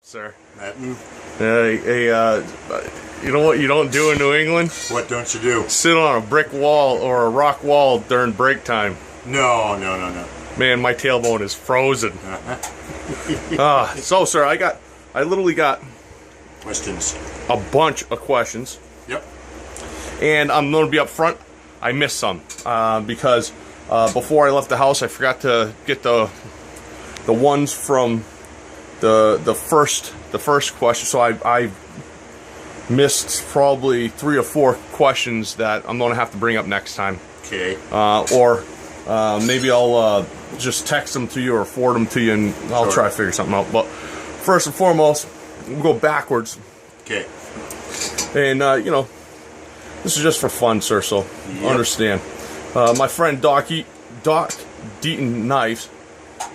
Sir. Matin. You know what you don't do in New England? What don't you do? Sit on a brick wall or a rock wall during break time. No. Man, my tailbone is frozen. So, sir, I literally got Questions. a bunch of questions. Yep. And I'm going to be up front. I missed some because before I left the house, I forgot to get the ones from the first question. So I missed probably 3 or 4 questions that I'm going to have to bring up next time. Okay. Or maybe I'll just text them to you or forward them to you, and I'll try to figure something out. But first and foremost, we'll go backwards. Okay. And you know, this is just for fun, sir. So understand. My friend Doc Deaton Knives,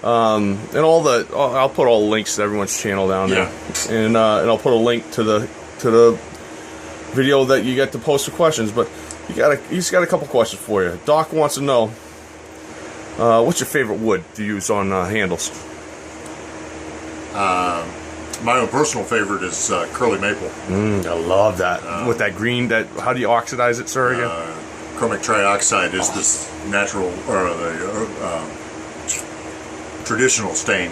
and I'll put all the links to everyone's channel down there, and I'll put a link to the video that you get to post the questions. But he's got a couple questions for you. Doc wants to know, what's your favorite wood to use on handles? My own personal favorite is curly maple. I love that. With that green, how do you oxidize it, sir, again? Chromic trioxide is this natural, or the traditional stain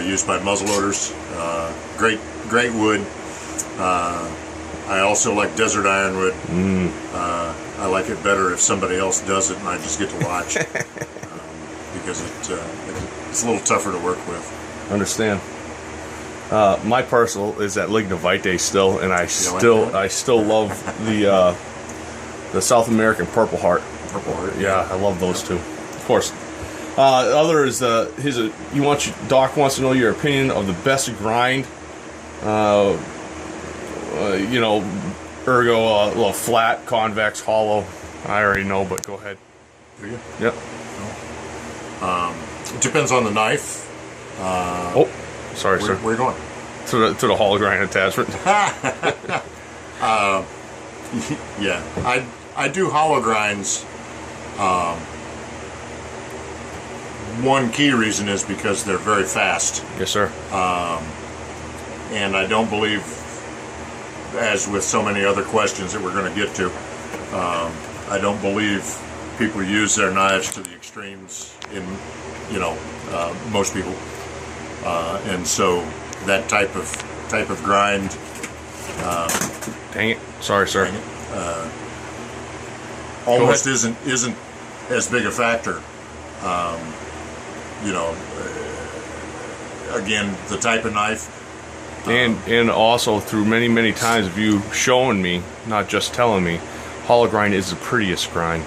used by muzzleloaders. Great wood. I also like desert ironwood. I like it better if somebody else does it and I just get to watch, because it's a little tougher to work with. Understand. My personal is that Lignavite still, and I still love the South American Purple Heart. Purple Heart. Yeah, I love those two. Of course. Other is Doc wants to know your opinion of the best grind. You know, ergo, flat, convex, hollow. I already know, but go ahead. Do you? Yep. It depends on the knife. Sorry, sir. Where are you going? To the hollow grind attachment. Yeah, I do hollow grinds. One key reason is because they're very fast. Yes, sir. And I don't believe, as with so many other questions that we're going to get to, I don't believe people use their knives to the extremes in, most people. And so that type of grind. Dang it! Sorry, sir. Almost isn't as big a factor. Again, the type of knife. And also through many times of you showing me, not just telling me, hollow grind is the prettiest grind.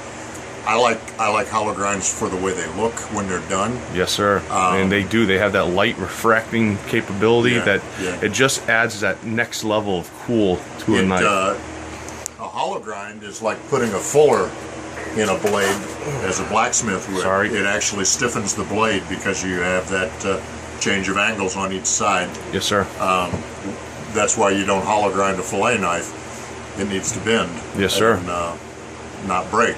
I like hollow grinds for the way they look when they're done. Yes, sir. And they have that light refracting capability it just adds that next level of cool to a knife. A hollow grind is like putting a fuller in a blade as a blacksmith would. Sorry. It actually stiffens the blade because you have that change of angles on each side. Yes, sir. That's why you don't hollow grind a fillet knife. It needs to bend. Yes, sir. And not break.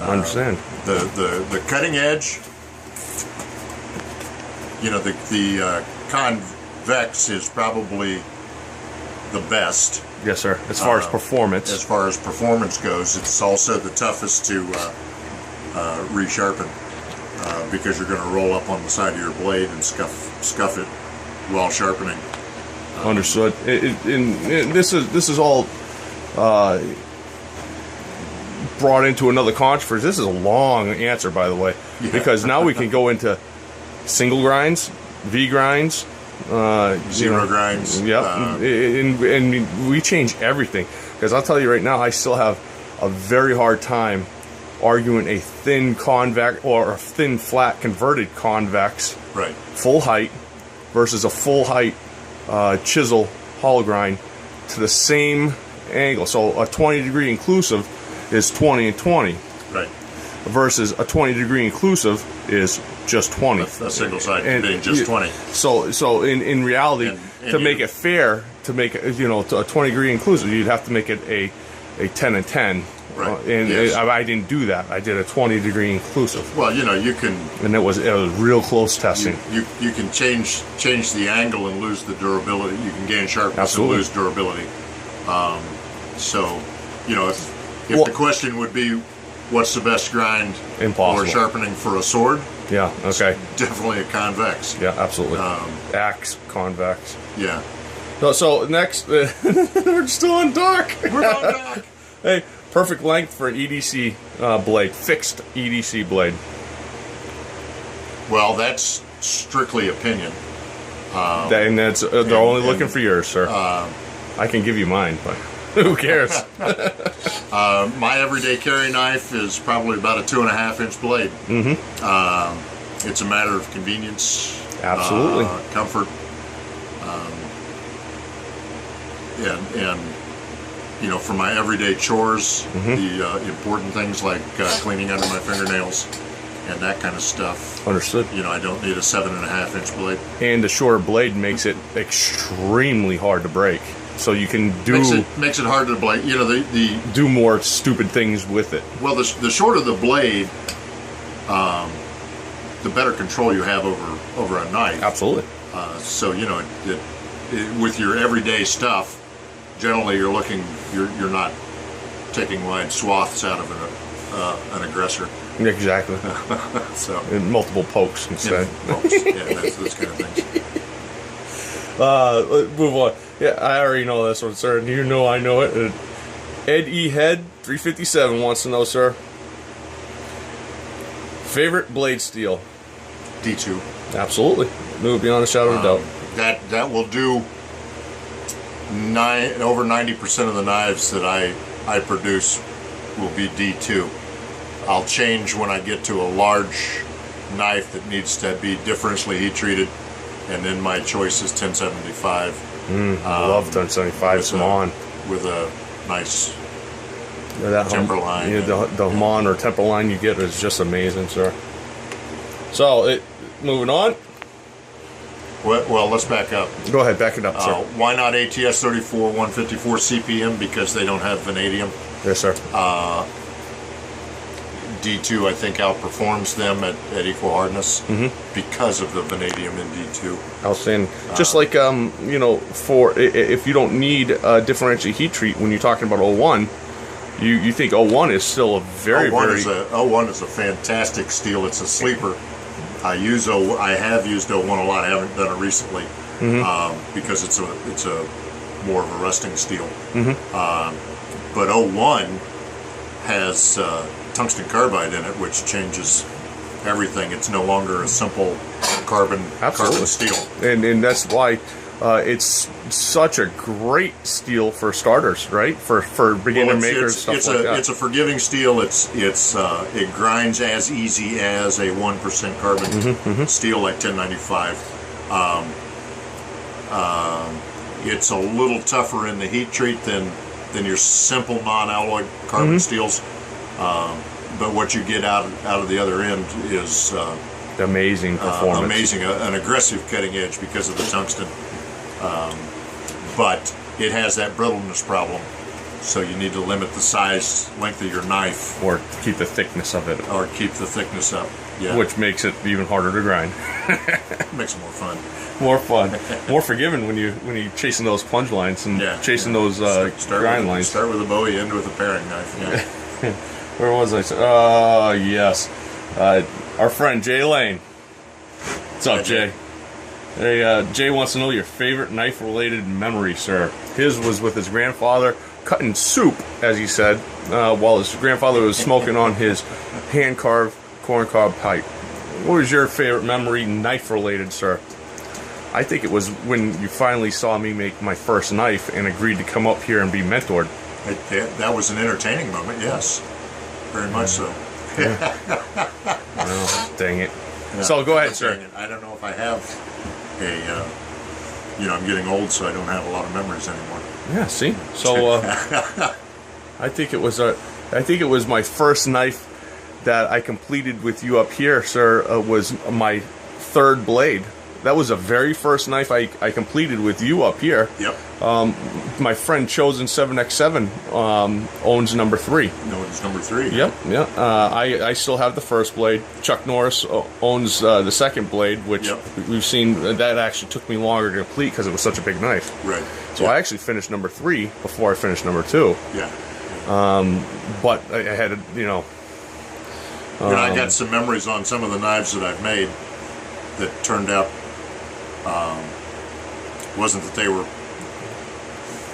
I understand. The cutting edge, the convex is probably the best. Yes, sir. As far as performance. As far as performance goes, it's also the toughest to resharpen because you're going to roll up on the side of your blade and scuff it while sharpening. Understood. This is all brought into another controversy. This is a long answer, by the way, because now we can go into single grinds, V grinds, zero grinds. Yep, and we change everything. Because I'll tell you right now, I still have a very hard time arguing a thin convex or a thin flat converted convex, right, full height versus a full height chisel hollow grind to the same angle. So a 20-degree inclusive is 20 and 20, right, versus a 20-degree inclusive is just 20. A single side being just 20. So in reality, to make it fair, to make it, to a 20-degree inclusive, you'd have to make it a 10 and 10 Right. And Yes. I didn't do that. I did a 20-degree inclusive, Well, you know, you can and it was real close testing. you can change the angle and lose the durability. You can gain sharpness Absolutely. and lose durability. So, you know, if Well- the question would be, what's the best grind Impossible. or sharpening for a sword? Yeah. Okay. Definitely a convex. Yeah. Absolutely. Axe, convex. Yeah. So next, we're still on dock. We're on dock. Hey, perfect length for an EDC blade, fixed EDC blade. Well, that's strictly opinion. And that's they're only looking for yours, sir. I can give you mine, but who cares? My everyday carry knife is probably about a 2.5-inch blade. It's a matter of convenience, Absolutely. comfort, and you know, for my everyday chores, the important things like cleaning under my fingernails and that kind of stuff. Understood. You know, I don't need a 7.5-inch blade. And the shorter blade makes it extremely hard to break, so you can Makes it hard to blade. You know, the do more stupid things with it. well, the shorter the blade, the better control you have over a knife. Absolutely. So you know, with your everyday stuff, generally you're not taking wide swaths out of an aggressor. Exactly. So And multiple pokes instead. that's those kind of things. Let's move on. Yeah, I already know this one, sir. You know I know it. Ed E. Head 357 wants to know, sir. Favorite blade steel? D2. Absolutely. No, beyond a shadow of a doubt. That will do. Over 90% of the knives that I produce will be D2. I'll change when I get to a large knife that needs to be differentially heat treated, and then my choice is 1075. I love 1075 Hamon. With a nice That temper line. Yeah, the Hamon or temper line you get is just amazing, sir. So, moving on. Well, let's back up. Go ahead, back it up, sir. Why not ATS 34 154 CPM? Because they don't have vanadium. Yes, sir. D2, I think, outperforms them at equal hardness because of the vanadium in D2. Outstanding. Just like, you know, for if you don't need a differential heat treat when you're talking about 01, you think 01 is still a very, 01 very... is a fantastic steel. It's a sleeper. I have used 01 a lot. I haven't done it recently because it's a more of a rusting steel. But 01 has tungsten carbide in it, which changes everything. It's no longer a simple carbon steel. And that's why it's such a great steel for starters, right? For beginner makers, stuff like that. It's a forgiving steel. It grinds as easy as a 1% carbon steel like 1095. It's a little tougher in the heat treat than your simple non-alloy carbon steels. But what you get out of the other end is amazing performance. Amazing, an aggressive cutting edge because of the tungsten. But it has that brittleness problem, so you need to limit the size, length of your knife, or keep the thickness of it, or keep the thickness up. Yeah, which makes it even harder to grind. Makes it more fun. More fun, more forgiving when you're chasing those plunge lines and chasing those grind lines. Start with a bowie, end with a paring knife. Yeah. Where was I? Yes, our friend Jay Lane. What's up, Jay? Hey, Jay wants to know your favorite knife-related memory, sir. His was with his grandfather cutting soup, as he said, while his grandfather was smoking on his hand-carved corncob pipe. What was your favorite memory, knife-related, sir? I think it was when you finally saw me make my first knife and agreed to come up here and be mentored. That was an entertaining moment, yes. Very much so. Oh, dang it. Yeah. So go ahead, sir. I don't know if I have I'm getting old, so I don't have a lot of memories anymore. Yeah, see? So I think it was my first knife that I completed with you up here, sir, was my third blade. that was the very first knife I completed with you up here. Yep. My friend Chosen 7x7 owns number 3. No, it's number 3. Yep, yeah. I still have the first blade. Chuck Norris owns the second blade, which we've seen. That actually took me longer to complete because it was such a big knife. Right. So I actually finished number 3 before I finished number 2. Yeah. But I had, you know... And I got some memories on some of the knives that I've made that turned out, wasn't that they were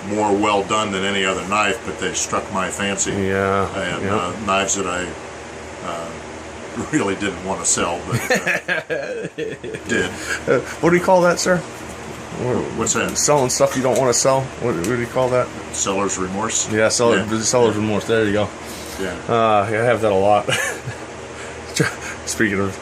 more well done than any other knife, but they struck my fancy. Yeah. And knives that I really didn't want to sell, but did. What do you call that, sir? What's that? Selling stuff you don't want to sell? What do you call that? Seller's remorse? Yeah, seller's remorse. There you go. Yeah. I have that a lot. Speaking of...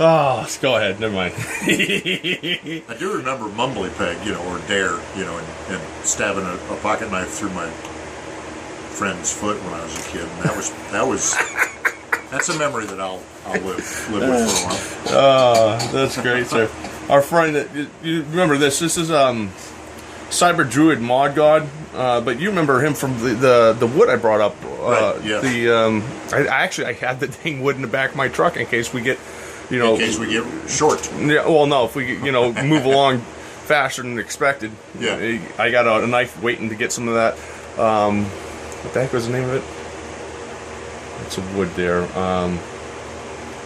oh, go ahead. Never mind. I do remember mumbly peg, or dare, and stabbing a pocket knife through my friend's foot when I was a kid. And that's a memory that I'll live with for a while. That's great, sir. Our friend, you remember this? This is Cyber Druid Mod God, but you remember him from the wood I brought up. Right, yeah. I had the dang wood in the back of my truck in case we get, in case we get short. Yeah. Well, no, if we move along faster than expected. Yeah. I got a knife waiting to get some of that. What the heck was the name of it? It's a wood there.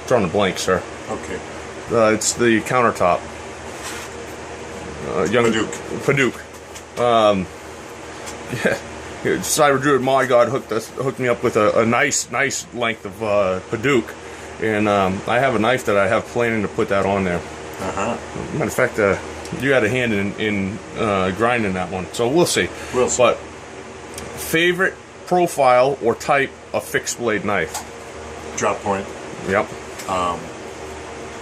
Drawing a blank, sir. Okay. It's the countertop. Paduke. Yeah. Cyber Druid Mod God hooked me up with a nice length of Paduke, and I have a knife that I have planning to put that on there. Matter of fact, you had a hand in grinding that one, so we'll see. But favorite profile or type of fixed blade knife? Drop point. Yep.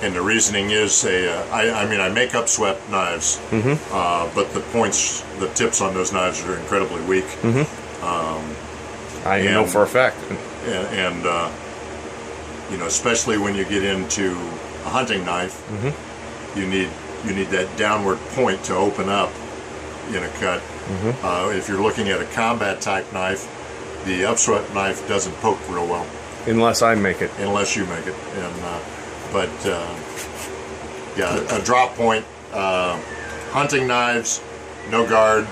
And the reasoning is, I make upswept knives, but the tips on those knives are incredibly weak. I know for a fact. And especially when you get into a hunting knife, you need that downward point to open up in a cut. If you're looking at a combat type knife, the upswept knife doesn't poke real well. Unless I make it. Unless you make it. But a drop point, hunting knives, no guard,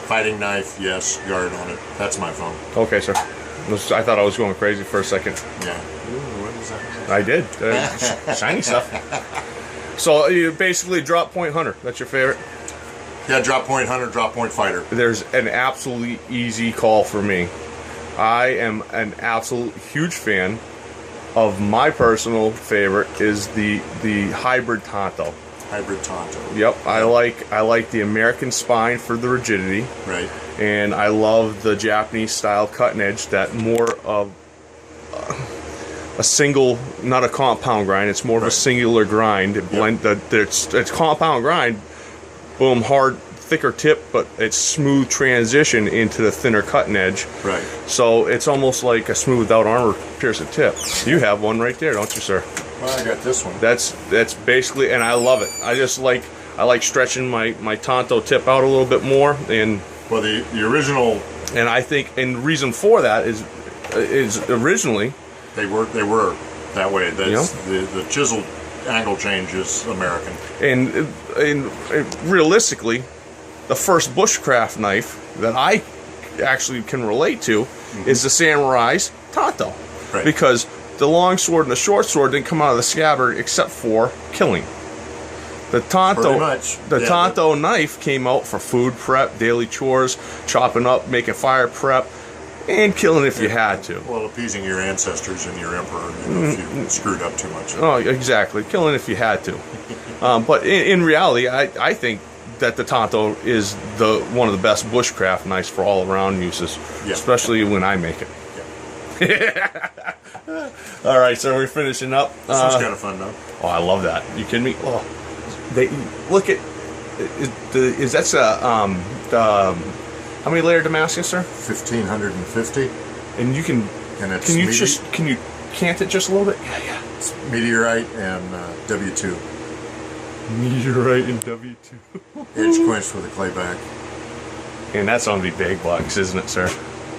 fighting knife, yes, guard on it. That's my phone. Okay, sir. I thought I was going crazy for a second. Yeah. Ooh, what is that? I did. Shiny stuff. So you basically drop point hunter. That's your favorite? Yeah, drop point hunter, drop point fighter. There's an absolutely easy call for me. I am an absolute huge fan of my personal favorite is the hybrid Tonto. Hybrid Tonto. Yep, I like the American spine for the rigidity. Right. And I love the Japanese style cutting edge, that more of a single, not a compound grind. It's more of a singular grind. It's compound grind. Boom, hard, thicker tip, but it's smooth transition into the thinner cutting edge. Right. So it's almost like a smoothed out armor piercing tip. You have one right there, don't you, sir? Well, I got this one. That's basically, and I love it. I like stretching my Tonto tip out a little bit more, and well, the original, and I think, and the reason for that is originally they were that way. That's the chiseled angle change is American, and realistically, the first bushcraft knife that I actually can relate to is the Samurai's Tonto, right. Because the long sword and the short sword didn't come out of the scabbard except for killing. The Tonto knife came out for food prep, daily chores, chopping up, making fire prep, and killing if you had to. Well, appeasing your ancestors and your emperor if you screwed up too much. Oh, exactly. Killing if you had to. But in reality, I think that the Tonto is one of the best bushcraft knives for all around uses, especially when I make it. Yeah. All right, so we're finishing up. This one's kind of fun, though. Oh, I love that. You kidding me? Oh, look at that's how many layer Damascus, sir? 1,550. And you can. And it's can you cant it just a little bit? Yeah. It's meteorite and W2. Meteorite and W2. Edge quenched with a clay back. And that's on the big bucks, isn't it, sir?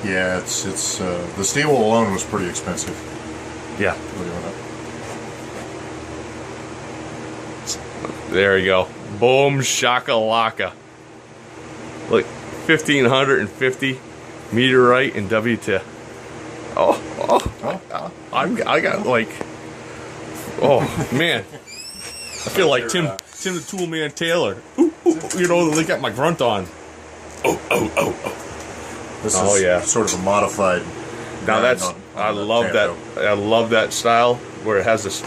Yeah, it's the steel alone was pretty expensive. Yeah. Believe it or not. There you go. Boom shakalaka. Look, 1,550 meteorite and W2. I got like, oh man, I feel like Tim the Toolman Taylor. Ooh, you know, they got my grunt on. This is yeah, sort of a modified. Now that's I love that. I love that style where it has this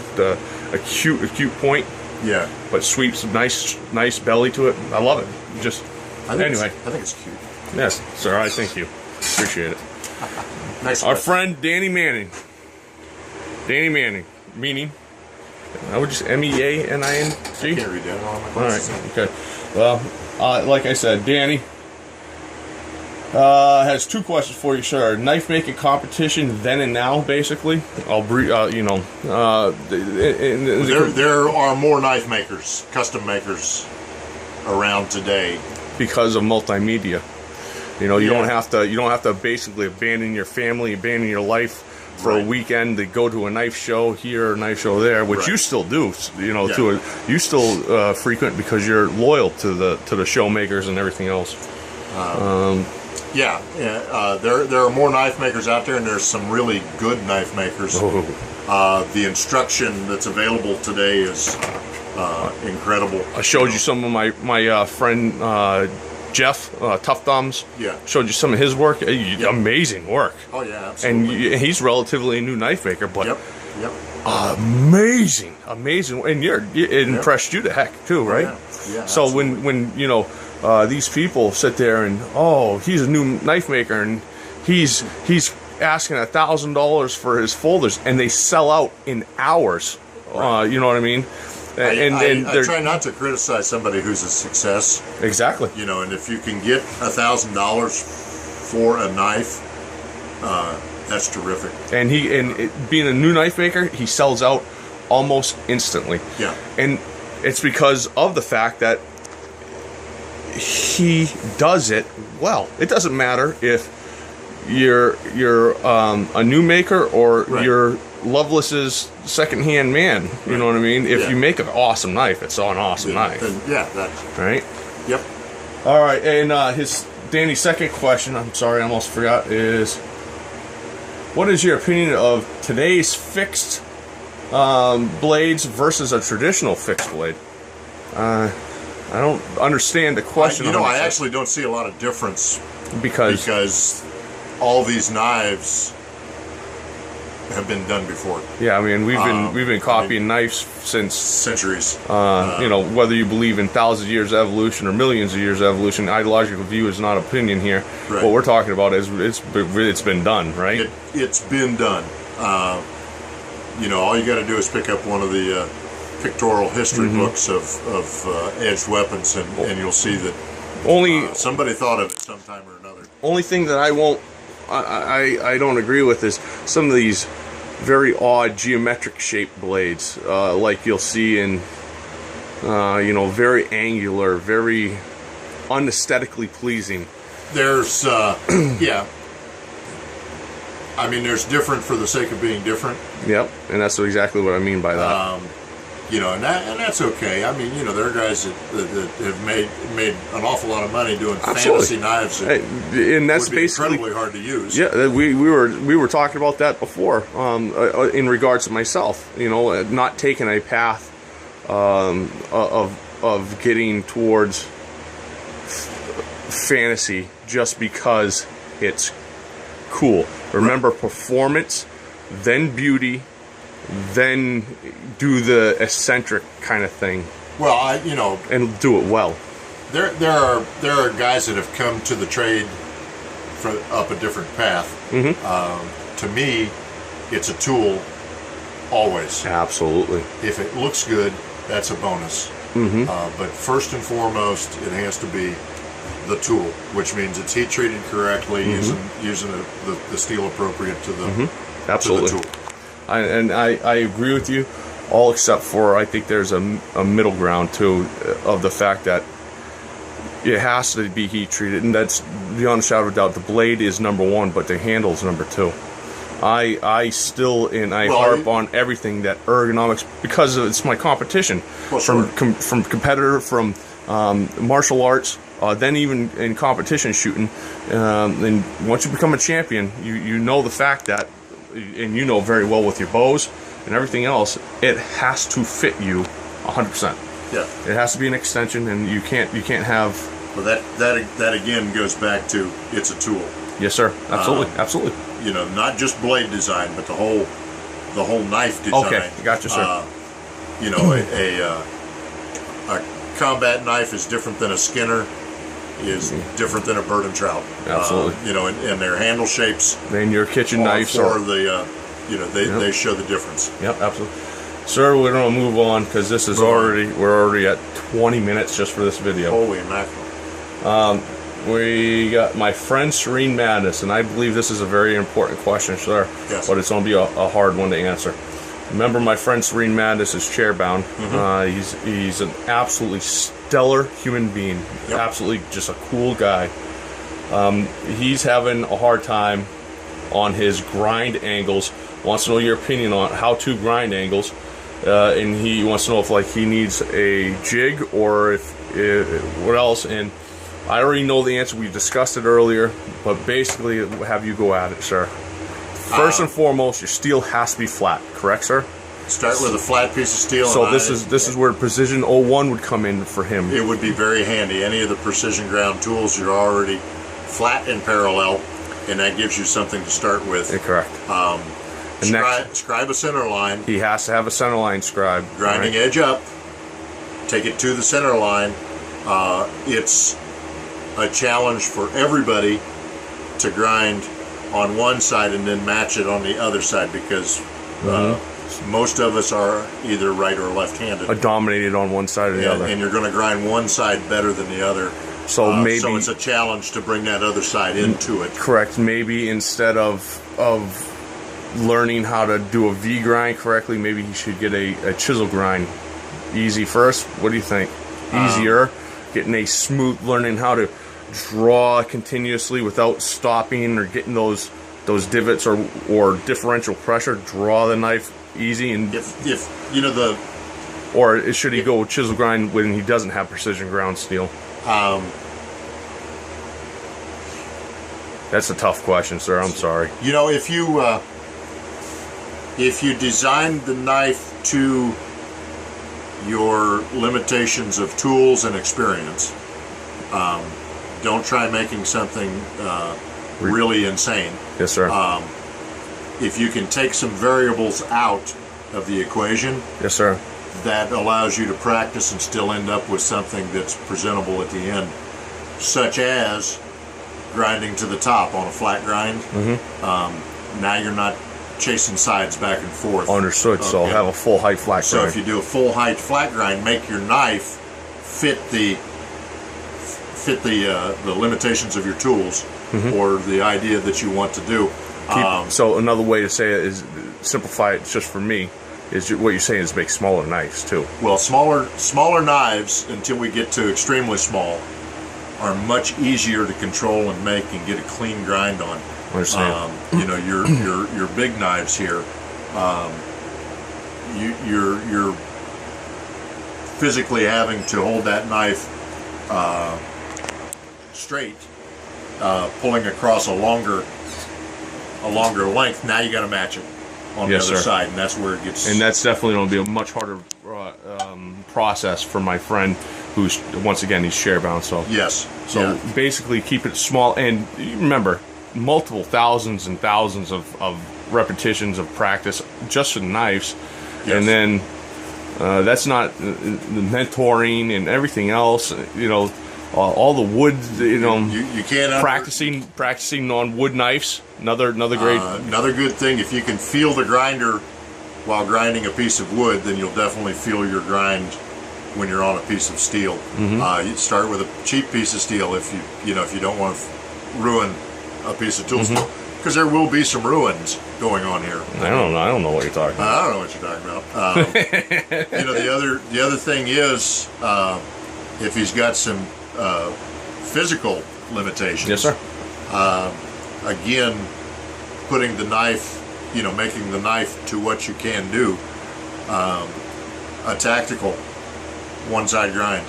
acute point. Yeah, but sweeps nice belly to it. I love it. Just anyway, I think it's cute. Yes, sir. I thank you. Appreciate it. Nice. Our friend Danny Manning. Danny Manning, meaning I would just MEANING. Can't read that on my glasses. All right. Okay. Well, like I said, Danny has two questions for you, sir. Knife making competition then and now, basically. I'll you know. There are more knife makers, custom makers, around today because of multimedia. You know, you don't have to basically abandon your family, abandon your life for a weekend to go to a knife show here, a knife show there, which you still do. You know, you still frequent because you're loyal to the show makers and everything else. There are more knife makers out there, and there's some really good knife makers. The instruction that's available today is incredible. I showed you some of my friend Jeff Tough Thumbs. Yeah, showed you some of his work. Amazing work. Oh yeah, absolutely. And he's relatively a new knife maker, but amazing. And it impressed you to heck too, right? Yeah. So when you know these people sit there and he's a new knife maker and he's asking $1,000 for his folders and they sell out in hours. You know what I mean? I try not to criticize somebody who's a success. Exactly. You know, and if you can get $1,000 for a knife, that's terrific. And being a new knife maker, he sells out almost instantly. Yeah. And it's because of the fact that he does it well. It doesn't matter if you're a new maker or you're Loveless's second-hand man. You know what I mean? If you make an awesome knife, it's an awesome knife. Right? Yep. All right, and Danny's second question, I'm sorry, I almost forgot, is what is your opinion of today's fixed blades versus a traditional fixed blade? I don't understand the question. I actually don't see a lot of difference because all these knives have been done before. Yeah, I mean we've been copying knives since centuries. You know, whether you believe in thousands of years of evolution or millions of years of evolution, ideological view is not opinion here. Right. What we're talking about is it's been done, right? It's been done. You know, all you got to do is pick up one of the pictorial history books of edged weapons, and you'll see that somebody thought of it sometime or another. Only thing that I don't agree with is some of these very odd geometric shaped blades, like you'll see in you know, very angular, very unaesthetically pleasing. There's I mean, there's different for the sake of being different. Yep, and that's exactly what I mean by that. You know, and that's okay. I mean, you know, there are guys that have made an awful lot of money doing fantasy knives, and that's would be basically incredibly hard to use. Yeah, we were talking about that before, in regards to myself. You know, not taking a path of getting towards fantasy just because it's cool. Remember, performance, then beauty, then do the eccentric kind of thing. Well, and do it well. There are guys that have come to the trade up a different path. To me, it's a tool always. Absolutely. If it looks good, that's a bonus. But first and foremost, it has to be the tool, which means it's heat treated correctly, using the steel appropriate to the Absolutely. to the tool. I agree with you, all except for I think there's a middle ground too, of the fact that it has to be heat treated, and that's beyond a shadow of a doubt. The blade is number one, but the handle is number two. I still harp on everything that ergonomics, because it's my competition, from competitor, from martial arts, then even in competition shooting. And once you become a champion, you know the fact that, and you know very well with your bows and everything else, it has to fit you 100%. Yeah, it has to be an extension, and you can't have. Well, that again goes back to, it's a tool. Yes, sir. Absolutely, absolutely. You know, not just blade design, but the whole knife design. Okay, gotcha, sir. You know, a combat knife is different than a Skinner, is different than a bird and trout. Absolutely. You know, and their handle shapes. And your kitchen knives are the, you know, they show the difference. Yep, absolutely. Sir, we're gonna move on because this is we're already at 20 minutes just for this video. Holy mackerel. We got my friend Serene Madness, and I believe this is a very important question, sir. Yes. But it's going to be a hard one to answer. Remember, my friend Serene Madness is chairbound. He's an absolutely stellar human being. Yep. Absolutely just a cool guy. He's having a hard time on his grind angles. Wants to know your opinion on how to grind angles. And he wants to know if he needs a jig or if what else. And I already know the answer. We discussed it earlier, but basically, have you go at it, sir. First and foremost, your steel has to be flat, correct, sir? Start with a flat piece of steel. So this is where Precision 01 would come in for him. It would be very handy. Any of the precision ground tools, you're already flat and parallel, and that gives you something to start with. Correct. Scribe a center line. He has to have a center line scribe. Grinding edge up. Take it to the center line. It's a challenge for everybody to grind on one side and then match it on the other side, because most of us are either right or left-handed. Dominated on one side or the other. And you're going to grind one side better than the other. So maybe so it's a challenge to bring that other side into it. Correct. Maybe instead of learning how to do a V grind correctly, maybe he should get a chisel grind. Easy first. What do you think? Easier. Getting a smooth, learning how to draw continuously without stopping or getting those divots or differential pressure. Draw the knife easy, and if you know or should he go chisel grind when he doesn't have precision ground steel? That's a tough question, sir. I'm sorry. You know, if you designed the knife to your limitations of tools and experience, don't try making something really insane. Yes, sir. If you can take some variables out of the equation, yes, sir, that allows you to practice and still end up with something that's presentable at the end, such as grinding to the top on a flat grind. Now you're not chasing sides back and forth. Understood. Okay. So I'll have a full height flat grind. So if you do a full height flat grind, make your knife fit the limitations of your tools or the idea that you want to do. So another way to say it is simplify it just for me. Is what you're saying is make smaller knives too. Well, smaller knives, until we get to extremely small, are much easier to control and make and get a clean grind on. Understand. You know, your big knives here, you're physically having to hold that knife straight, pulling across a longer length. Now you got to match it on the other side, and that's where it gets. And that's definitely going to be a much harder process for my friend, who's once again he's sharebound. So yes. So basically, keep it small, and remember, multiple thousands and thousands of repetitions of practice just with knives, and then that's not the mentoring and everything else. You know, all the wood. You know, you can't practicing on wood knives. Another great. Another good thing, if you can feel the grinder while grinding a piece of wood, then you'll definitely feel your grind when you're on a piece of steel. You start with a cheap piece of steel if you don't want to ruin a piece of tool steel. because there will be some ruins going on here. I don't know what you're talking about. I don't know what you're talking about. You know, the other thing is, if he's got some physical limitations. Yes, sir. Again, putting the knife, you know, making the knife to what you can do. A tactical one-side grind.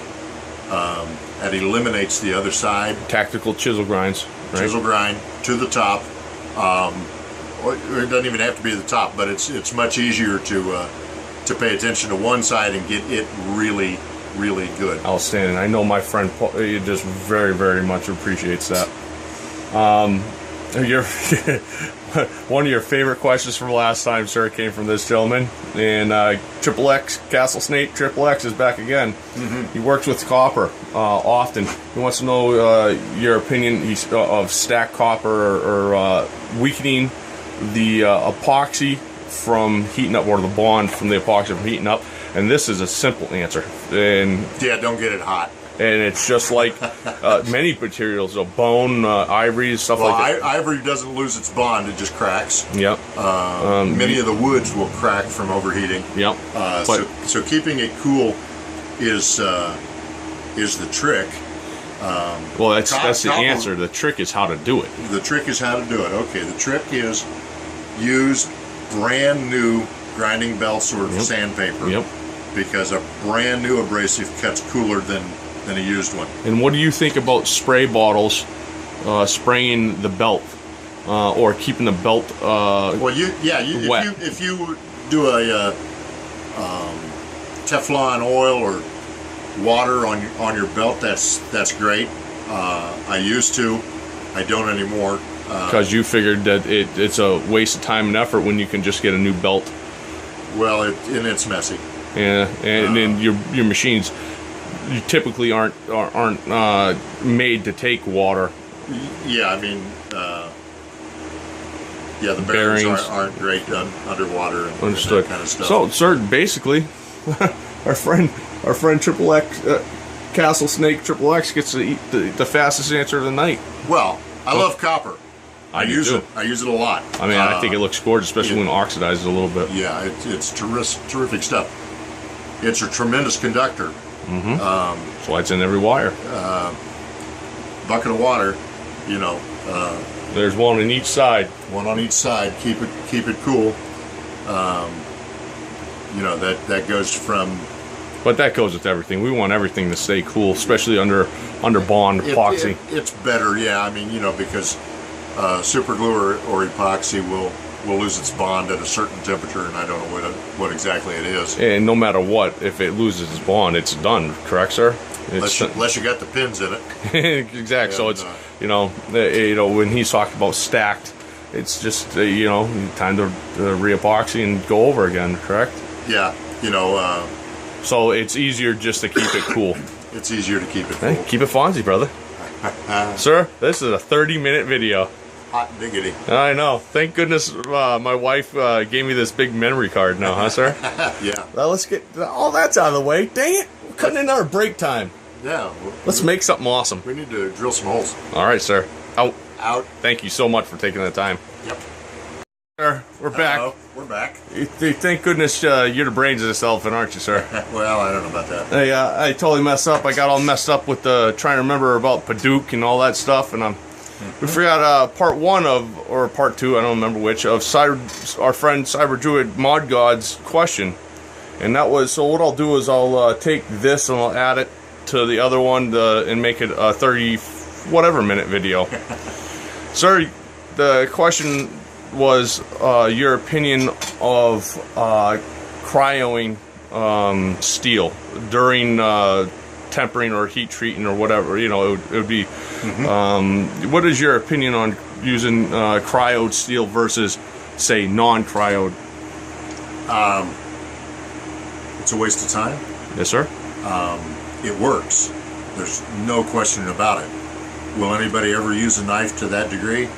That eliminates the other side. Tactical chisel grinds. Right? Chisel grind to the top. It doesn't even have to be the top, but it's much easier to pay attention to one side and get it really, really good. Outstanding. I know my friend Paul, he just very, very much appreciates that. One of your favorite questions from last time, sir, came from this gentleman. And Triple X, Castle Snake, Triple X is back again. Mm-hmm. He works with copper often. He wants to know your opinion of stacked copper or weakening the epoxy from heating up, or the bond from the epoxy from heating up. And this is a simple answer. And yeah, don't get it hot. And it's just like many materials, bone, ivory, stuff like that. Ivory doesn't lose its bond; it just cracks. Yep. Many of the woods will crack from overheating. Yep. So keeping it cool is the trick. Well, that's the answer. The trick is how to do it. The trick is how to do it. Okay. The trick is use brand new grinding belts or sandpaper. Yep. Because a brand new abrasive cuts cooler than a used one. And what do you think about spray bottles, spraying the belt, or keeping the belt wet? If you do a Teflon oil or water on your belt, that's great. I used to. I don't anymore. Because you figured that it's a waste of time and effort when you can just get a new belt. Well, it's messy. Yeah, and then your machines, you typically aren't made to take water. Yeah, I mean, the bearings aren't great underwater and that kind of stuff. So, sir, basically, our friend Triple X, Castle Snake Triple X gets to eat the fastest answer of the night. Well, I love copper. I use it a lot. I mean, I think it looks gorgeous, especially when it oxidizes a little bit. Yeah, it's terrific stuff. It's a tremendous conductor. Mm-hmm. That's why it's in every wire. Bucket of water, you know. There's one on each side. One on each side. Keep it cool. You know, that goes from. But that goes with everything. We want everything to stay cool, especially under bond epoxy. It's better, yeah. I mean, you know, because super glue or epoxy will lose its bond at a certain temperature, and I don't know what exactly it is. And no matter what, if it loses its bond, it's done. Correct, sir? Unless you got the pins in it. Exactly. So it's when he's talking about stacked, it's just time to re-epoxy and go over again. Correct? Yeah. So it's easier just to keep it cool. It's easier to keep it cool. Hey, keep it Fonzie, brother. Sir, this is a 30-minute video. Hot diggity. I know. Thank goodness my wife gave me this big memory card now, huh, sir? Yeah. Well, let's get all that's out of the way. Dang it. We're cutting in our break time. Yeah. Let's make something awesome. We need to drill some holes. All right, sir. Out. Thank you so much for taking the time. Yep. Sir, we're back. We're back. Thank goodness you're the brains of this elephant, aren't you, sir? Well, I don't know about that. Hey, I totally messed up. I got all messed up with trying to remember about Paduke and all that stuff, and we forgot part 1 or part 2, I don't remember which, of our friend Cyber Druid Mod God's question. And that was, so what I'll do is I'll take this and I'll add it to the other one and make it a 30-whatever minute video. Sir, the question was your opinion of cryoing steel during tempering or heat treating or whatever. It would be. Mm-hmm. What is your opinion on using cryoed steel versus, say, non-cryoed? It's a waste of time. Yes, sir. It works. There's no question about it. Will anybody ever use a knife to that degree?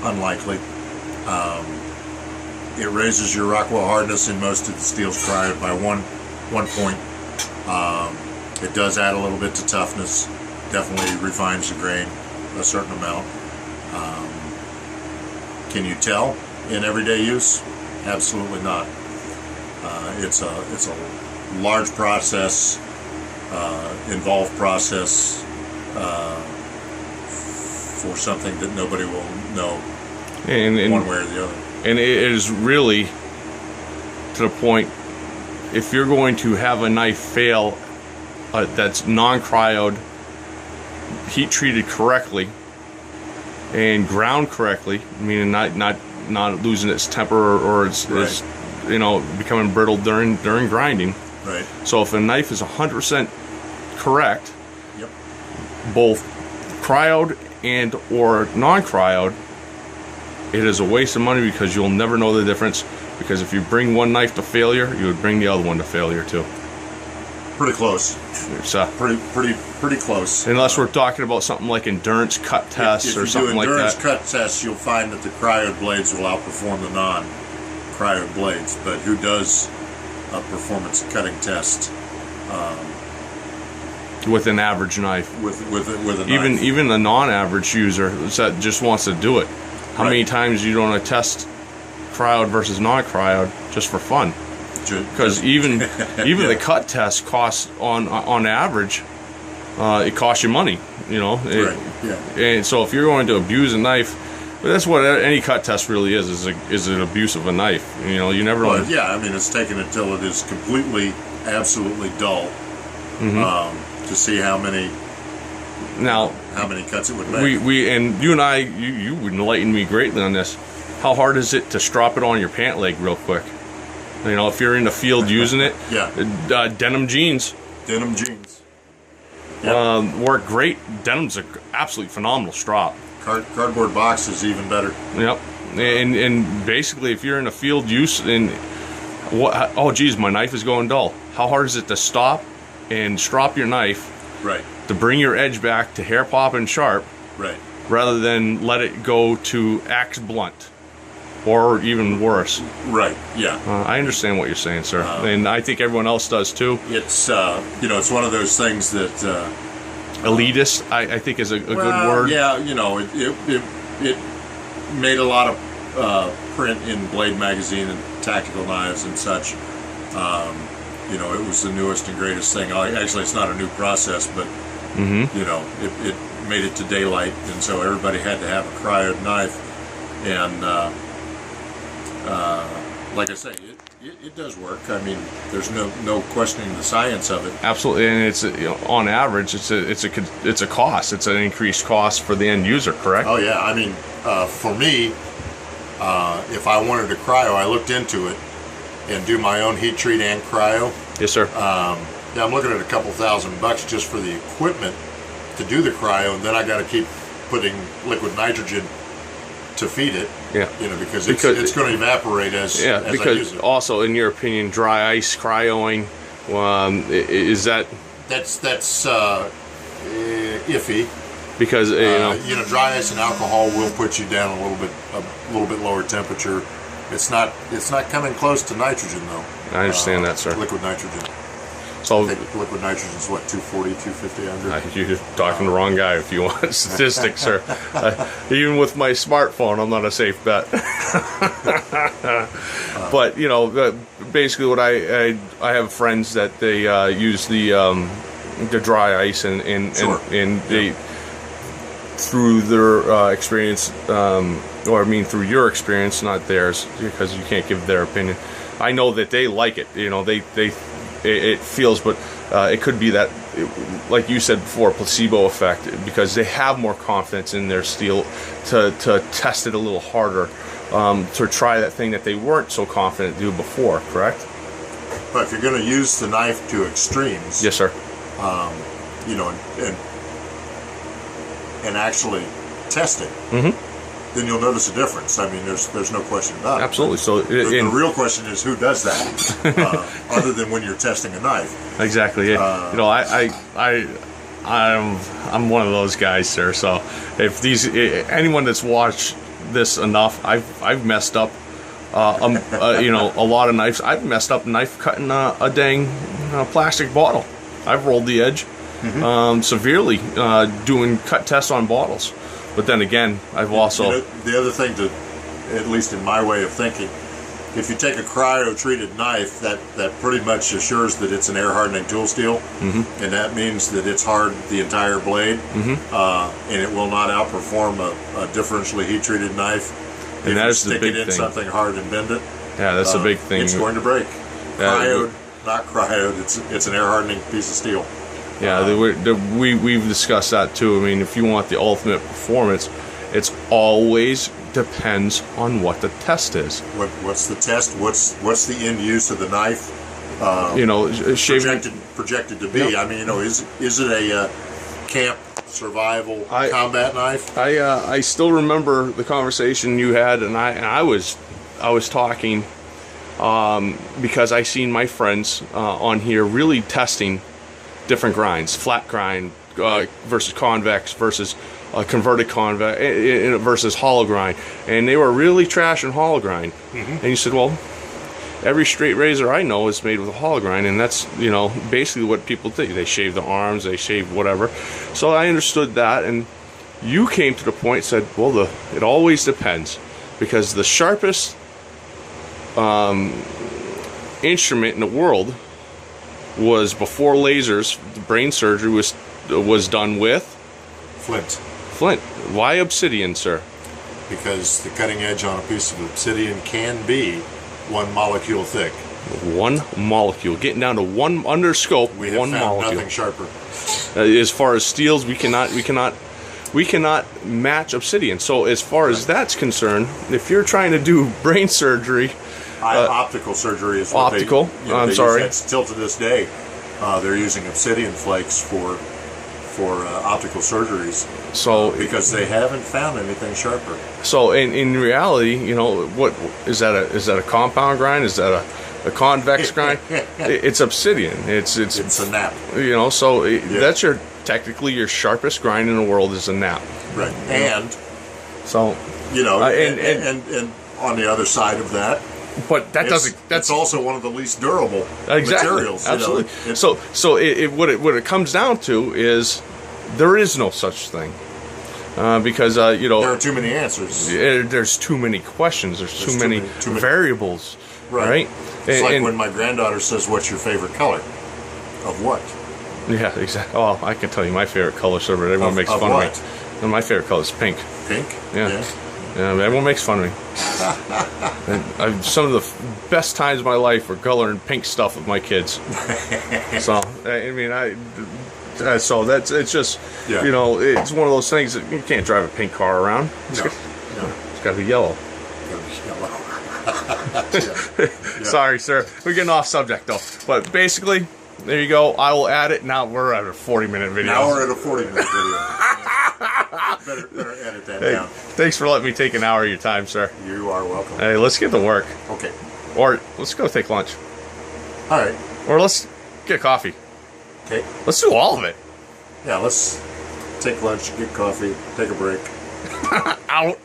Unlikely. It raises your Rockwell hardness in most of the steel's cryoed by one point. It does add a little bit to toughness. Definitely refines the grain a certain amount. Can you tell in everyday use? Absolutely not. It's a large process, involved process for something that nobody will know one way or the other. And it is really to the point, if you're going to have a knife fail that's non-cryoed, heat treated correctly, and ground correctly, meaning not losing its temper or its becoming brittle during grinding. Right. So if a knife is 100% correct, yep, both cryoed and or non-cryoed, it is a waste of money because you'll never know the difference. Because if you bring one knife to failure, you would bring the other one to failure too. Pretty close. It's, pretty close. Unless we're talking about something like endurance cut tests or something like that. If you do endurance cut tests, you'll find that the cryoed blades will outperform the non-cryoed blades. But who does a performance cutting test with an average knife? With a knife. Even the non-average user that just wants to do it. How many times you don't test cryoed versus non-cryoed just for fun? Because even the cut test costs on average, it costs you money, Right. Yeah. And so if you're going to abuse a knife, that's what any cut test really is an abuse of a knife. You never. Well, yeah, I mean, it's taken it till it is completely, absolutely dull, to see how many cuts it would make. We and you and I, you would enlighten me greatly on this. How hard is it to strop it on your pant leg real quick? If you're in the field using it, yeah. Denim jeans. Denim jeans. Yep. Work great. Denim's an absolutely phenomenal strop. Cardboard box is even better. Yep. And basically, if you're in a field use and oh geez, my knife is going dull. How hard is it to stop and strop your knife? Right. To bring your edge back to hair pop and sharp. Right. Rather than let it go to axe blunt. Or even worse. Right. Yeah. I understand what you're saying, sir, and I think everyone else does too. It's it's one of those things that elitist, I think, is a good word. Yeah, it made a lot of print in Blade magazine and Tactical Knives and such. It was the newest and greatest thing. Actually, it's not a new process, but it made it to daylight, and so everybody had to have a cryoed knife, and. Like I say, it does work. I mean, there's no questioning the science of it. Absolutely, and it's on average, it's a cost. It's an increased cost for the end user. Correct? Oh yeah. I mean, for me, if I wanted to cryo, I looked into it and do my own heat treat and cryo. Yes, sir. I'm looking at a couple $1,000 just for the equipment to do the cryo, and then I got to keep putting liquid nitrogen to feed it. Yeah, because it's going to evaporate as I use it. Also, in your opinion, dry ice cryoing, is that's iffy. Because dry ice and alcohol will put you down a little bit lower temperature. It's not coming close to nitrogen though. I understand that, sir. Liquid nitrogen. So I think liquid nitrogen is what, 240, 250 under? You're talking to the wrong guy if you want statistics, sir. Even with my smartphone, I'm not a safe bet. But basically, what I have friends that they use the dry ice and they through their experience, or I mean through your experience, not theirs, because you can't give their opinion. I know that they like it. It feels, but it could be that, like you said before, placebo effect, because they have more confidence in their steel to test it a little harder, to try that thing that they weren't so confident to do before, correct? But if you're going to use the knife to extremes, yes, sir. And actually test it, then you'll notice a difference. I mean, there's no question about it. Absolutely. So the real question is, who does that, other than when you're testing a knife? Exactly. I'm one of those guys, sir. So if anyone that's watched this enough, I've messed up. A lot of knives. I've messed up knife cutting a dang plastic bottle. I've rolled the edge severely doing cut tests on bottles. But then again, I've also... the other thing at least in my way of thinking, if you take a cryo-treated knife, that pretty much assures that it's an air-hardening tool steel, and that means that it's hard the entire blade, and it will not outperform a differentially heat-treated knife. And that is the big thing. Stick it in something hard and bend it. Yeah, that's a big thing. It's going to break. Cryoed, not cryoed. It's an air-hardening piece of steel. Yeah, we've discussed that too. I mean, if you want the ultimate performance, it's always depends on what the test is. What's the test? What's the end use of the knife? Projected to be. Yep. I mean, is it a camp survival combat knife? I still remember the conversation you had, and I was talking because I seen my friends on here really testing different grinds, flat grind versus convex versus converted convex versus hollow grind, and they were really trashing hollow grind. And you said, well, every straight razor I know is made with a hollow grind, and that's basically what people do. They shave the arms, they shave whatever. So I understood that, and you came to the point, said, well, it always depends, because the sharpest instrument in the world was before lasers. The brain surgery was done with Flint. Why obsidian, sir? Because the cutting edge on a piece of obsidian can be 1 molecule thick. 1 molecule, getting down to one under scope. We have 1 found molecule. nothing sharper. As far as steels, we cannot match obsidian. So as far as that's concerned, if you're trying to do brain surgery, optical surgery is what optical. I'm sorry. Still to this day, they're using obsidian flakes for optical surgeries. So because they haven't found anything sharper. So in reality, what is that? Is that a compound grind? Is that a convex grind? It's obsidian. It's a nap. So that's technically your sharpest grind in the world is a nap. Right. And so and on the other side of that. But that's also one of the least durable materials. Absolutely. So what it comes down to is there is no such thing. Because there are too many answers. There's too many questions. There's too many variables. Right? It's like when my granddaughter says, "What's your favorite color?" Of what? Yeah, exactly. Oh, I can tell you my favorite color, sir, but everyone makes fun of me. No, my favorite color is pink. Pink? Yeah, everyone makes fun of me. And some of the best times of my life were coloring pink stuff with my kids. So, I mean, so it's just, it's one of those things that you can't drive a pink car around. It's got to be yellow. Sorry, sir. We're getting off subject, though. But basically, there you go. I will add it. Now we're at a 40-minute video. Now we're at a 40-minute video. better edit that down. Thanks for letting me take an hour of your time, sir. You are welcome. Hey, let's get to work. Okay. Or let's go take lunch. All right. Or let's get coffee. Okay. Let's do all of it. Yeah, let's take lunch, get coffee, take a break. Out.